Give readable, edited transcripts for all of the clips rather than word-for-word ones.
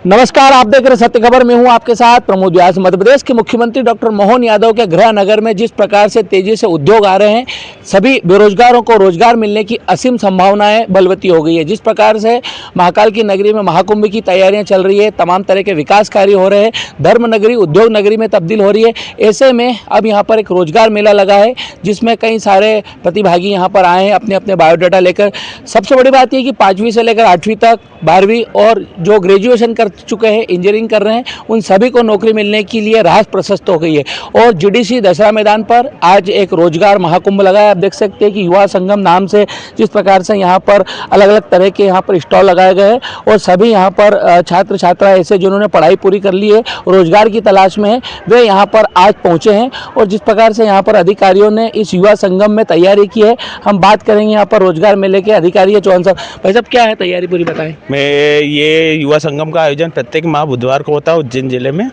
नमस्कार, आप देख रहे सत्य खबर में हूं आपके साथ प्रमोद व्यास। मध्य प्रदेश के मुख्यमंत्री डॉक्टर मोहन यादव के गृह नगर में जिस प्रकार से तेजी से उद्योग आ रहे हैं, सभी बेरोजगारों को रोजगार मिलने की असीम संभावनाएं बलवती हो गई है। जिस प्रकार से महाकाल की नगरी में महाकुंभ की तैयारियां चल रही है, तमाम तरह के विकास कार्य हो रहे हैं, धर्म नगरी उद्योग नगरी में तब्दील हो रही है। ऐसे में अब यहाँ पर एक रोजगार मेला लगा है जिसमें कई सारे प्रतिभागी यहाँ पर आए हैं अपने अपने बायोडाटा लेकर। सबसे बड़ी बात यह कि 5वीं से लेकर 8वीं तक, 12वीं और जो ग्रेजुएशन कर चुके हैं, इंजीनियरिंग कर रहे हैं, उन सभी को नौकरी मिलने के लिए राह प्रशस्त हो गई है। और जीडीसी दशहरा मैदान पर आज एक रोजगार महाकुंभ लगा है। आप देख सकते हैं कि युवा संगम नाम से जिस प्रकार से यहाँ पर अलग अलग तरह के यहाँ पर स्टॉल लगाए गए हैं और सभी यहाँ पर छात्र छात्रा ऐसे जिन्होंने पढ़ाई पूरी कर ली है, रोजगार की तलाश में है, वे यहाँ पर आज पहुँचे हैं। और जिस प्रकार से यहाँ पर अधिकारियों ने इस युवा संगम में तैयारी की है, हम बात करेंगे यहाँ पर रोजगार मेले के अधिकारी है चौहान साहब। भाई साहब, क्या है तैयारी पूरी बताएं। ये युवा संगम का आयोजन प्रत्येक माह बुधवार को होता है उज्जैन जिले में।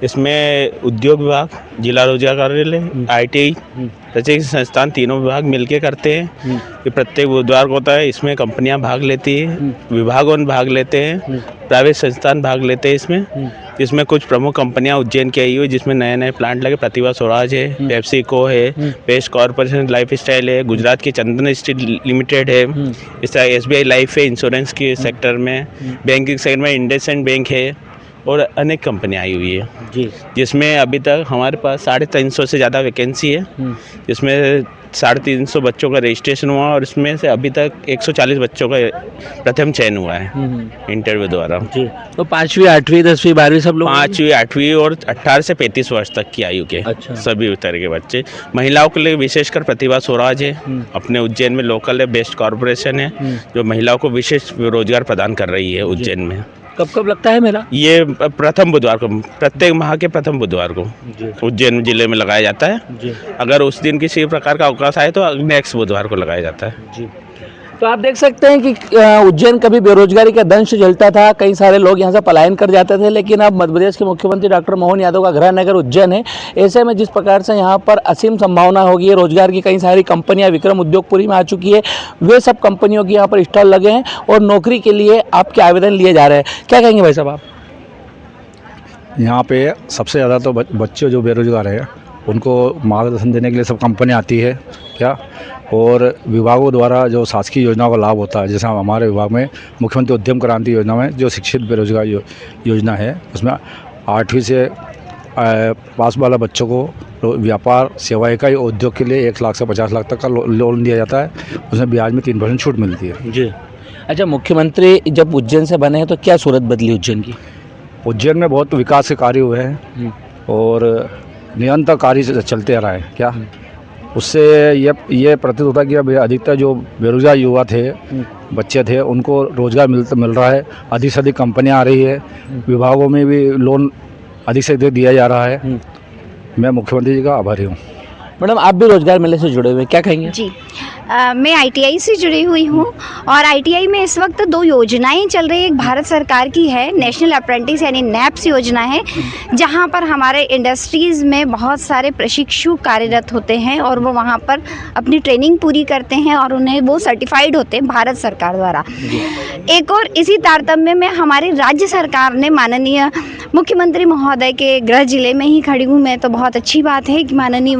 इसमें उद्योग विभाग, जिला रोजगार कार्यालय, ITI, प्रत्येक संस्थान, तीनों विभाग मिलके करते हैं। ये प्रत्येक बुधवार को होता है। इसमें कंपनियां भाग लेती हैं, विभागों भाग लेते हैं, प्राइवेट संस्थान भाग लेते हैं। इसमें कुछ प्रमुख कंपनियां उज्जैन की आई हुई, जिसमें नए नए प्लांट लगे। प्रतिभा स्वराज है, पेप्सिको है, पेस्ट कॉर्पोरेशन लाइफ स्टाइल है, गुजरात की चंदन स्टील लिमिटेड है, इस तरह SBI लाइफ है इंश्योरेंस के सेक्टर में, बैंकिंग सेक्टर में इंडसइंड बैंक है और अनेक कंपनियां आई हुई है जी। जिसमें अभी तक हमारे पास 350 से ज़्यादा वैकेंसी है, जिसमें 350 बच्चों का रजिस्ट्रेशन हुआ और इसमें से अभी तक 140 बच्चों का प्रथम चयन हुआ है इंटरव्यू द्वारा जी। तो 5वीं, 8वीं, 10वीं, 12वीं सब लोग? 5वीं, 8वीं और 18 से 35 वर्ष तक की आयु के सभी तरह के बच्चे। महिलाओं के लिए विशेषकर प्रतिभा स्वराज है, अपने उज्जैन में लोकल है। बेस्ट कॉर्पोरेशन है जो महिलाओं को विशेष रोजगार प्रदान कर रही है उज्जैन में। कब कब लगता है मेला? ये प्रथम बुधवार को, प्रत्येक माह के प्रथम बुधवार को उज्जैन जिले में लगाया जाता है जी। अगर उस दिन किसी प्रकार का अवकाश आए तो नेक्स्ट बुधवार को लगाया जाता है जी। तो आप देख सकते हैं कि उज्जैन कभी बेरोजगारी का दंश झेलता था, कई सारे लोग यहाँ से पलायन कर जाते थे, लेकिन अब मध्य प्रदेश के मुख्यमंत्री डॉक्टर मोहन यादव का गृह नगर उज्जैन है। ऐसे में जिस प्रकार से यहाँ पर असीम संभावना होगी है, रोजगार की कई सारी कंपनियाँ विक्रम उद्योगपुरी में आ चुकी है, वे सब कंपनियों की यहाँ पर स्टॉल लगे हैं और नौकरी के लिए आपके आवेदन लिए जा रहे हैं। क्या कहेंगे भाई साहब आप? यहाँ पे सबसे ज़्यादा तो बच्चे जो बेरोजगार है उनको मार्गदर्शन देने के लिए सब कंपनियाँ आती है क्या, और विभागों द्वारा जो शासकीय योजनाओं का लाभ होता है, जैसे हमारे विभाग में मुख्यमंत्री उद्यम क्रांति योजना में जो शिक्षित बेरोजगार योजना है, उसमें 8वीं से पास वाला बच्चों को व्यापार, सेवा इकाई, उद्योग के लिए 1 लाख से 50 लाख तक का लोन दिया जाता है। उसमें ब्याज में 3% छूट मिलती है जी। अच्छा, मुख्यमंत्री जब उज्जैन से बने हैं तो क्या सूरत बदली उज्जैन की? उज्जैन में बहुत विकास के कार्य हुए हैं और निरंतर कार्य चलते आ रहा है क्या। उससे ये प्रतीत होता है कि अब अधिकतर जो बेरोजगार युवा थे, बच्चे थे, उनको रोज़गार मिल रहा है। अधिक से अधिक कंपनियां आ रही है, विभागों में भी लोन अधिक से अधिक दिया जा रहा है। मैं मुख्यमंत्री जी का आभारी हूँ। मैडम, आप भी रोजगार मेले से जुड़े हुए, क्या कहेंगे? जी, मैं ITI से जुड़ी हुई हूँ और ITI में इस वक्त 2 योजनाएं चल रही है। एक भारत सरकार की है, नेशनल अप्रेंटिस यानी NAPS योजना है, जहाँ पर हमारे इंडस्ट्रीज़ में बहुत सारे प्रशिक्षु कार्यरत होते हैं और वो वहाँ पर अपनी ट्रेनिंग पूरी करते हैं और उन्हें वो सर्टिफाइड होते हैं भारत सरकार द्वारा। एक और इसी तारतम्य में हमारी राज्य सरकार ने माननीय मुख्यमंत्री महोदय के गृह जिले में ही खड़ी हूँ मैं, तो बहुत अच्छी बात है कि माननीय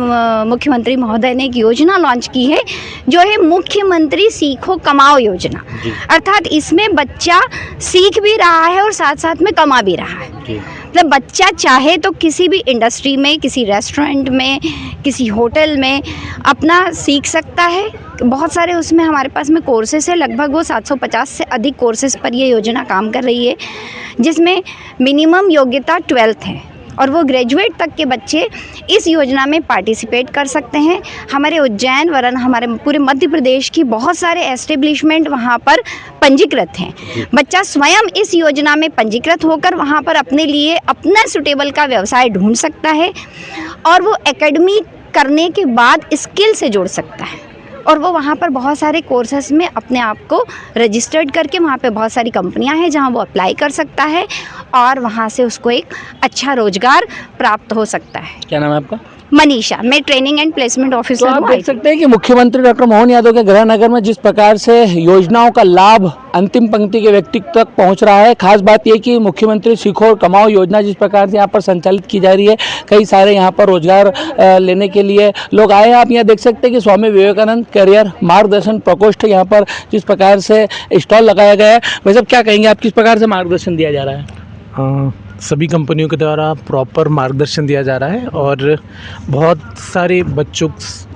मुख्यमंत्री महोदय ने एक योजना लॉन्च की है जो है मुख्यमंत्री सीखो कमाओ योजना। अर्थात इसमें बच्चा सीख भी रहा है और साथ साथ में कमा भी रहा है। मतलब बच्चा चाहे तो किसी भी इंडस्ट्री में, किसी रेस्टोरेंट में, किसी होटल में अपना सीख सकता है। बहुत सारे उसमें हमारे पास में कोर्सेस है, लगभग वो 750 से अधिक कोर्सेज पर ये योजना काम कर रही है, जिसमें मिनिमम योग्यता 12th है और वो ग्रेजुएट तक के बच्चे इस योजना में पार्टिसिपेट कर सकते हैं। हमारे उज्जैन वरन हमारे पूरे मध्य प्रदेश की बहुत सारे एस्टेब्लिशमेंट वहाँ पर पंजीकृत हैं। बच्चा स्वयं इस योजना में पंजीकृत होकर वहाँ पर अपने लिए अपना सूटेबल का व्यवसाय ढूंढ सकता है और वो एकेडमी करने के बाद स्किल से जोड़ सकता है और वो वहाँ पर बहुत सारे कोर्सेस में अपने आप को रजिस्टर्ड करके वहाँ पे बहुत सारी कंपनियाँ हैं जहाँ वो अप्लाई कर सकता है और वहाँ से उसको एक अच्छा रोजगार प्राप्त हो सकता है। क्या नाम है आपका? मनीषा, मैं ट्रेनिंग एंड प्लेसमेंट तो ऑफिसर आप हूँ। देख सकते हैं कि मुख्यमंत्री डॉक्टर मोहन यादव के गृह नगर में जिस प्रकार से योजनाओं का लाभ अंतिम पंक्ति के व्यक्ति तक पहुंच रहा है। खास बात यह कि मुख्यमंत्री सीखो और कमाओ योजना जिस प्रकार से यहाँ पर संचालित की जा रही है, कई सारे यहाँ पर रोजगार लेने के लिए लोग आए हैं। आप यहाँ देख सकते हैं कि स्वामी विवेकानंद करियर मार्गदर्शन प्रकोष्ठ यहाँ पर जिस प्रकार से स्टॉल लगाया गया है, वह सब क्या कहेंगे आप, किस प्रकार से मार्गदर्शन दिया जा रहा है? सभी कंपनियों के द्वारा प्रॉपर मार्गदर्शन दिया जा रहा है और बहुत सारे बच्चों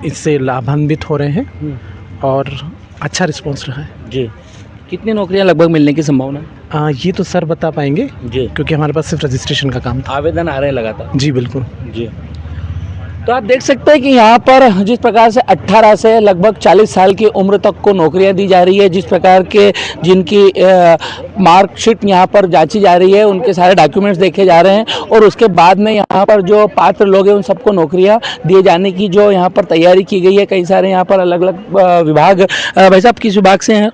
इससे लाभान्वित हो रहे हैं और अच्छा रिस्पांस रहा है। जी, कितनी नौकरियां लगभग मिलने की संभावना है? ये तो सर बता पाएंगे जी, क्योंकि हमारे पास सिर्फ रजिस्ट्रेशन का काम था। आवेदन आ रहे हैं लगातार। जी बिल्कुल। जी, तो आप देख सकते हैं कि यहाँ पर जिस प्रकार से 18 से लगभग 40 साल की उम्र तक को नौकरियां दी जा रही है, जिस प्रकार के जिनकी मार्कशीट यहाँ पर जांची जा रही है, उनके सारे डॉक्यूमेंट्स देखे जा रहे हैं और उसके बाद में यहाँ पर जो पात्र लोग हैं उन सबको नौकरियां दिए जाने की जो यहाँ पर तैयारी की गई है। कई सारे यहाँ पर अलग अलग विभाग, भाई साहब किस विभाग से हैं?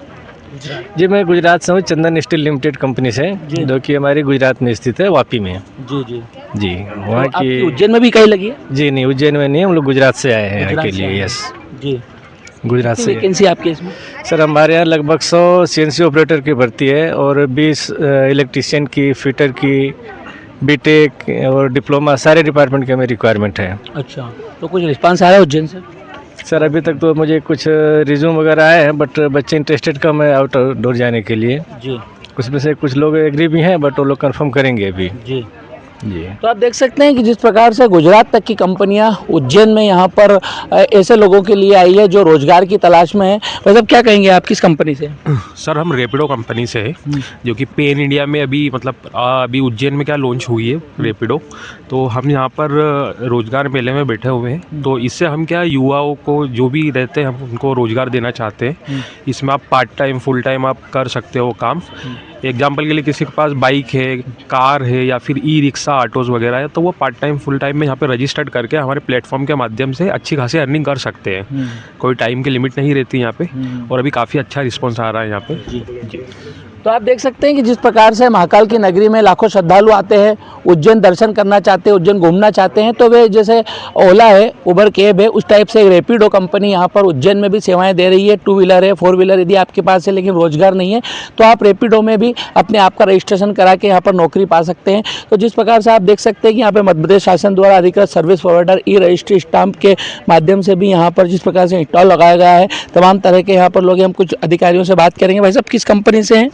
जी मैं गुजरात से हूँ, चंदन स्टील लिमिटेड कंपनी से, जो कि हमारी गुजरात में स्थित है, वापी में। जी जी जी वहाँ तो आपकी की उज्जैन में भी कहीं लगी है? जी नहीं, उज्जैन में नहीं, हम लोग गुजरात से आए हैं यहाँ गुजरात के से लिए। आए हैं। यस, जी, गुजरात से। वैकेंसी आपके इसमें? सर हमारे यहाँ लगभग 100 सीएनसी ऑपरेटर की भर्ती है और 20 इलेक्ट्रीशियन की, फिटर की, बीटेक और डिप्लोमा, सारे डिपार्टमेंट की हमें रिक्वायरमेंट है। अच्छा, तो कुछ रिस्पांस आ रहा है उज्जैन से? सर अभी तक तो मुझे कुछ रिज्यूम वगैरह आए हैं, बट बच्चे इंटरेस्टेड कम है आउटडोर जाने के लिए। जी, उसमें से कुछ लोग एग्री भी हैं, बट वो लोग कंफर्म करेंगे अभी। जी, जी तो आप देख सकते हैं कि जिस प्रकार से गुजरात तक की कंपनियां उज्जैन में यहाँ पर ऐसे लोगों के लिए आई है जो रोजगार की तलाश में है। मतलब क्या कहेंगे आप, किस कंपनी से? सर हम रैपिडो कंपनी से है, जो कि पेन इंडिया में अभी मतलब अभी उज्जैन में क्या लॉन्च हुई है रैपिडो। तो हम यहाँ पर रोजगार मेले में बैठे हुए हैं, तो इससे हम क्या युवाओं को जो भी रहते हैं हम उनको रोजगार देना चाहते हैं। इसमें आप पार्ट टाइम फुल टाइम आप कर सकते हो काम। एग्जाम्पल के लिए किसी के पास बाइक है, कार है या फिर ई रिक्शा, ऑटोज़ वगैरह है, तो वो पार्ट टाइम फुल टाइम में यहाँ पे रजिस्टर्ड करके हमारे प्लेटफॉर्म के माध्यम से अच्छी खासी अर्निंग कर सकते हैं। कोई टाइम की लिमिट नहीं रहती यहाँ पे और अभी काफ़ी अच्छा रिस्पॉन्स आ रहा है यहाँ पे। जी। तो आप देख सकते हैं कि जिस प्रकार से महाकाल की नगरी में लाखों श्रद्धालु आते हैं, उज्जैन दर्शन करना चाहते हैं, उज्जैन घूमना चाहते हैं, तो वे जैसे ओला है, उबर कैब है, उस टाइप से एक रैपिडो कंपनी यहाँ पर उज्जैन में भी सेवाएं दे रही है। 2 व्हीलर है, 4 व्हीलर यदि आपके पास है लेकिन रोजगार नहीं है तो आप रैपिडो में भी अपने आप का रजिस्ट्रेशन करा के यहाँ पर नौकरी पा सकते हैं। तो जिस प्रकार से आप देख सकते हैं कि यहाँ पर मध्य प्रदेश शासन द्वारा अधिकृत service provider e registry stamp के माध्यम से भी यहाँ पर जिस प्रकार से इंस्टॉल लगाया गया है, तमाम तरह के यहाँ पर लोग हैं। हम कुछ अधिकारियों से बात करेंगे। भाई साहब किस कंपनी से हैं?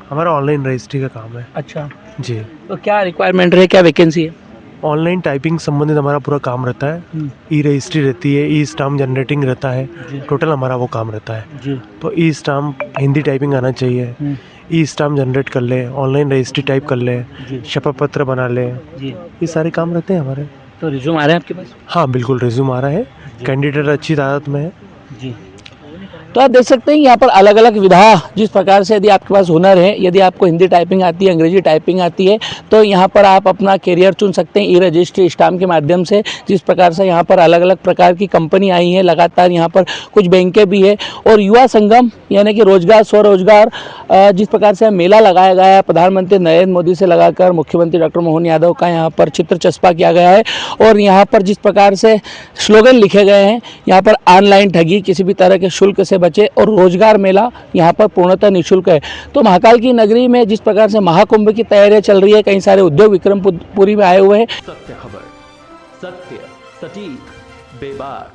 हमारा ऑनलाइन रजिस्ट्री का काम है। अच्छा, जी, तो क्या रिक्वायरमेंट है, क्या वैकेंसी है? ऑनलाइन टाइपिंग संबंधित हमारा पूरा काम रहता है। ई रजिस्ट्री रहती है, ई स्टाम्प जनरेटिंग रहता है, टोटल हमारा वो काम रहता है। जी, तो ई स्टाम्प हिंदी टाइपिंग आना चाहिए, ई स्टाम्प जनरेट कर ले, ऑनलाइन रजिस्ट्री टाइप कर ले, शपथ पत्र बना ले, जी। ये सारे काम रहते हैं हमारे। तो रिज्यूम आ रहे हैं आपके पास? हाँ बिल्कुल, रिज्यूम आ रहा है, कैंडिडेट अच्छी तादाद में है। जी, तो आप देख सकते हैं यहाँ पर अलग अलग विधा, जिस प्रकार से यदि आपके पास हुनर है, यदि आपको हिंदी टाइपिंग आती है, अंग्रेजी टाइपिंग आती है, तो यहाँ पर आप अपना करियर चुन सकते हैं ई रजिस्ट्री स्टाम्प के माध्यम से। जिस प्रकार से यहाँ पर अलग अलग प्रकार की कंपनी आई है, लगातार यहाँ पर कुछ बैंकें भी है और युवा संगम यानी कि रोजगार स्वरोजगार जिस प्रकार से मेला लगाया गया है, प्रधानमंत्री नरेंद्र मोदी से लगाकर मुख्यमंत्री डॉक्टर मोहन यादव का यहाँ पर चित्र चस्पा किया गया है और यहाँ पर जिस प्रकार से स्लोगन लिखे गए हैं, यहाँ पर ऑनलाइन ठगी, किसी भी तरह के शुल्क से बचे और रोजगार मेला यहाँ पर पूर्णतः निःशुल्क है। तो महाकाल की नगरी में जिस प्रकार से महाकुंभ की तैयारियां चल रही है, कई सारे उद्योग विक्रमपुरी में आए हुए हैं। सत्य खबर, सत्य, सटीक, बेबाक।